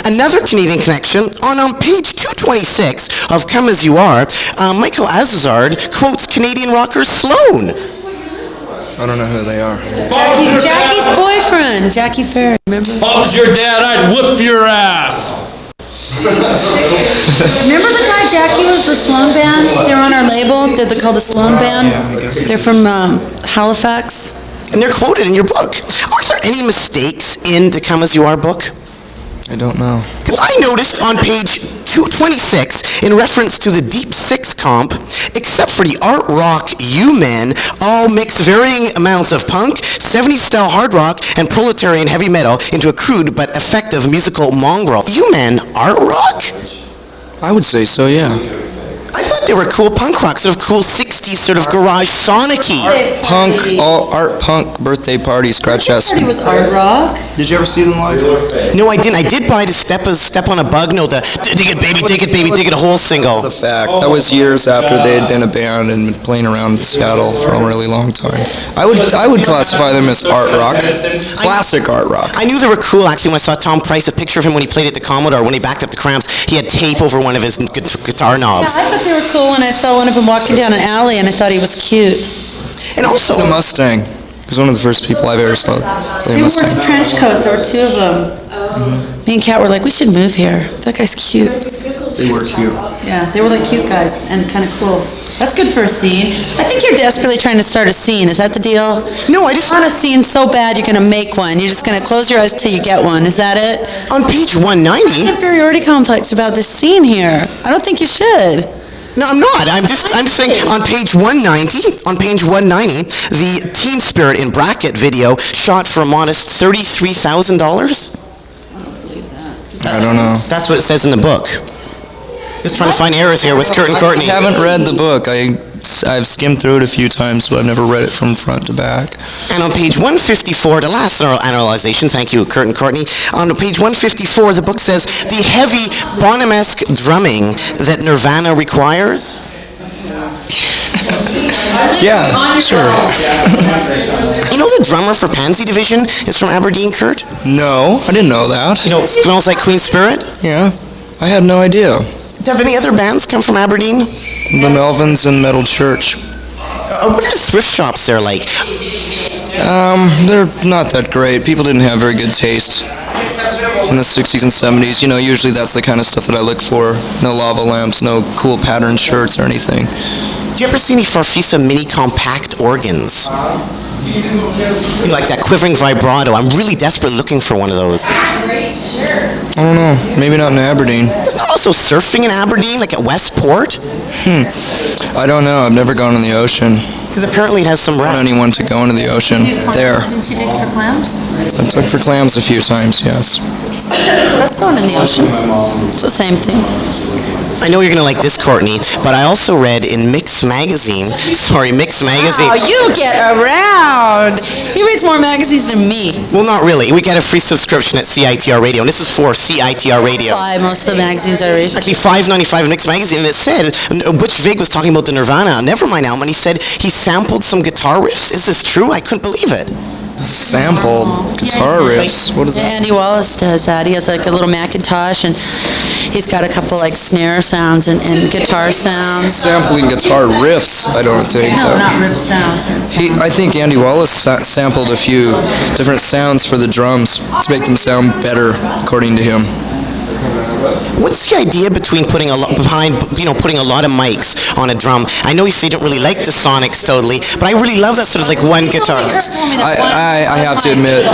Another Canadian connection, on page 226 of Come As You Are, Michael Azazard quotes Canadian rocker Sloan. I don't know who they are. Jackie's boyfriend, Jackie Ferry, remember? If I was your dad, I'd whip your ass. Remember the guy Jackie was the Sloan Band? They're on our label. They're called the Sloan Band. They're from Halifax. And they're quoted in your book. Are there any mistakes in the Come As You Are book? I don't know. Because I noticed on page 226, in reference to the Deep Six comp, except for the art rock U-Men, all mix varying amounts of punk, 70s style hard rock, and proletarian heavy metal into a crude but effective musical mongrel. U-Men art rock? I would say so, yeah. I thought they were cool punk rock, sort of cool 60s sort of garage sonic-y. Punk, all art punk birthday party, scratch ass. It was art rock. Did you ever see them live? No, I didn't. I did buy the Step on a Bug, no, the Dig It Baby, Dig It Baby, Dig It, a whole single. The fact. That was years after they had been a band and been playing around Seattle for a really long time. I would classify them as art rock. Classic art rock. I knew they were cool, actually, when I saw Tom Price, a picture of him when he played at the Commodore, when he backed up the Cramps. He had tape over one of his guitar knobs. Yeah, I thought they were cool when I saw one of them walking down an alley, and I thought he was cute. And also... The Mustang. He was one of the first people I've ever saw play They wore Mustang. trench coats. There were two of them. Me and Kat were like, we should move here. That guy's cute. They were cute. Yeah, they were like cute guys and kind of cool. That's good for a scene. I think you're desperately trying to start a scene. Is that the deal? No, I just... You want a scene so bad you're going to make one. You're just going to close your eyes till you get one. Is that it? On page 190... Inferiority complex about this scene here. I don't think you should. No, I'm not. I'm just saying on page 190, the Teen Spirit in Bracket video shot for a modest $33,000. I don't know. That's what it says in the book. Just trying to find errors here with Kurt and Courtney. I haven't read the book. I've skimmed through it a few times, but I've never read it from front to back. And on page 154, the last analyzation, thank you, Kurt and Courtney, on page 154, the book says, the heavy Bonham-esque drumming that Nirvana requires. Yeah, sure. You know the drummer for Pansy Division is from Aberdeen, Kurt? No, I didn't know that. You know, it Smells Like Queen Spirit? Yeah, I had no idea. Have any other bands come from Aberdeen? The Melvins and Metal Church. What are the thrift shops there like? They're not that great. People didn't have very good taste in the 60s and 70s. You know, usually that's the kind of stuff that I look for. No lava lamps, no cool patterned shirts or anything. Do you ever see any Farfisa mini compact organs? You know, like that quivering vibrato. I'm really desperately looking for one of those. I don't know. Maybe not in Aberdeen. Isn't there also surfing in Aberdeen, like at Westport? I don't know. I've never gone in the ocean. Because apparently it has some... I don't want anyone to go into the ocean. There. Didn't you dig for clams? I took for clams a few times, yes. That's going in the ocean. It's the same thing. I know you're going to like this, Courtney, but I also read in Mix Magazine. Oh, you get around. He reads more magazines than me. Well, not really. We get a free subscription at CITR Radio, and this is for CITR Radio. Buy most of the magazines I read. Actually, $5.95 in Mix Magazine, and it said, Butch Vig was talking about the Nirvana Nevermind album, and he said he sampled some guitar riffs. Is this true? I couldn't believe it. Sampled guitar riffs. What is that? Andy Wallace does that. He has like a little Macintosh, and he's got a couple like snare sounds and guitar sounds. Sampling guitar riffs, I don't think. No, not riff sounds. I think Andy Wallace sampled a few different sounds for the drums to make them sound better, according to him. What's the idea between putting a lot of mics on a drum? I know you say you don't really like the Sonics totally, but I really love that sort of like one guitar. I have to admit,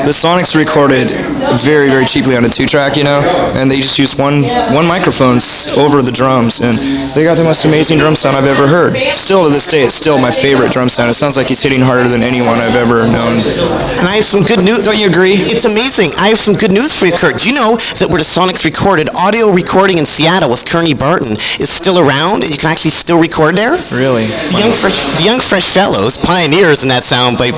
the Sonics recorded very, very cheaply on a 2-track, you know, and they just used one microphone over the drums, and they got the most amazing drum sound I've ever heard. Still to this day, it's still my favorite drum sound. It sounds like he's hitting harder than anyone I've ever known. And I have some good news. Don't you agree? It's amazing. I have some good news for you, Kurt. Do you know that where the Sonics recorded, audio recording in Seattle with Kearney Barton is still around, and you can actually still record there? Really? The young fresh fellows, pioneers in that sound by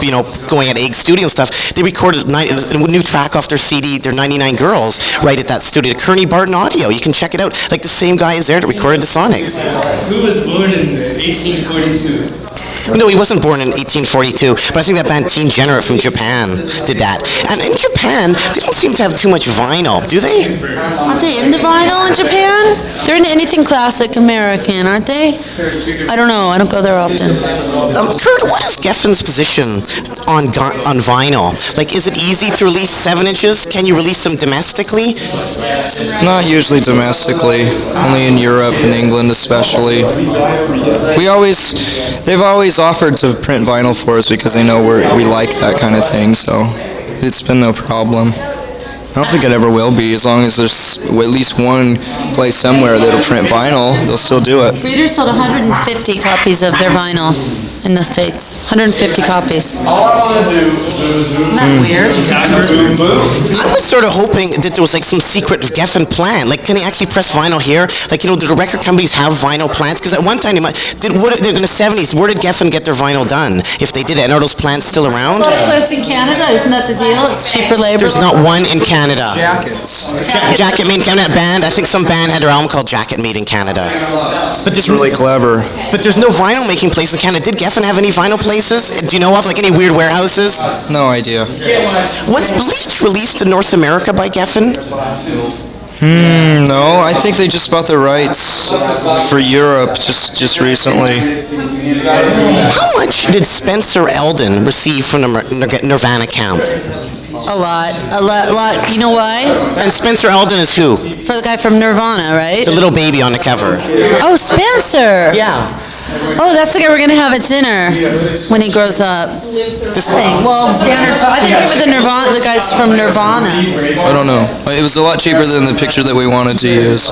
going at Egg Studio and stuff, they recorded a new track off their CD, their 99 Girls, right at that studio, Kearney Barton Audio. You can check it out. Like the same guy is there that recorded the Sonics. Who was born in 1842? No, he wasn't born in 1842, but I think that band Teen Generate from Japan did that. And in Japan, they don't seem to have too much vinyl, do they? Aren't they into vinyl in Japan? They're into anything classic American, aren't they? I don't know. I don't go there often. Kurt, what is Geffen's position on vinyl? Like, is it easy to release 7 inches? Can you release them domestically? Not usually domestically, only in Europe and England especially. They've always offered to print vinyl for us because they know we like that kind of thing, so it's been no problem. I don't think it ever will be. As long as there's at least one place somewhere that'll print vinyl, they'll still do it. Breeders sold 150 copies of their vinyl in the States. 150 copies. Isn't that weird? I was sort of hoping that there was like some secret Geffen plant. Like, can they actually press vinyl here? Like, do the record companies have vinyl plants? Because at one time, in the 70s, where did Geffen get their vinyl done? If they did it, and are those plants still around? Plants in Canada, isn't that the deal? It's cheaper labor. There's not one in Canada. Jackets. Jacket Made in Canada band. I think some band had their album called Jacket Made in Canada. But It's really clever. But there's no vinyl making place in Canada. Did Geffen have any vinyl places? Do you know of, like, any weird warehouses? No idea. Was Bleach released in North America by Geffen? No, I think they just bought the rights for Europe just recently. How much did Spencer Eldon receive from the Nirvana camp? A lot. You know why? And Spencer Eldon is who? For the guy from Nirvana, right? The little baby on the cover. Oh, Spencer! Yeah. Oh, that's the guy we're gonna have at dinner when he grows up. This Thing. Well, I think with the guys from Nirvana. I don't know. It was a lot cheaper than the picture that we wanted to use.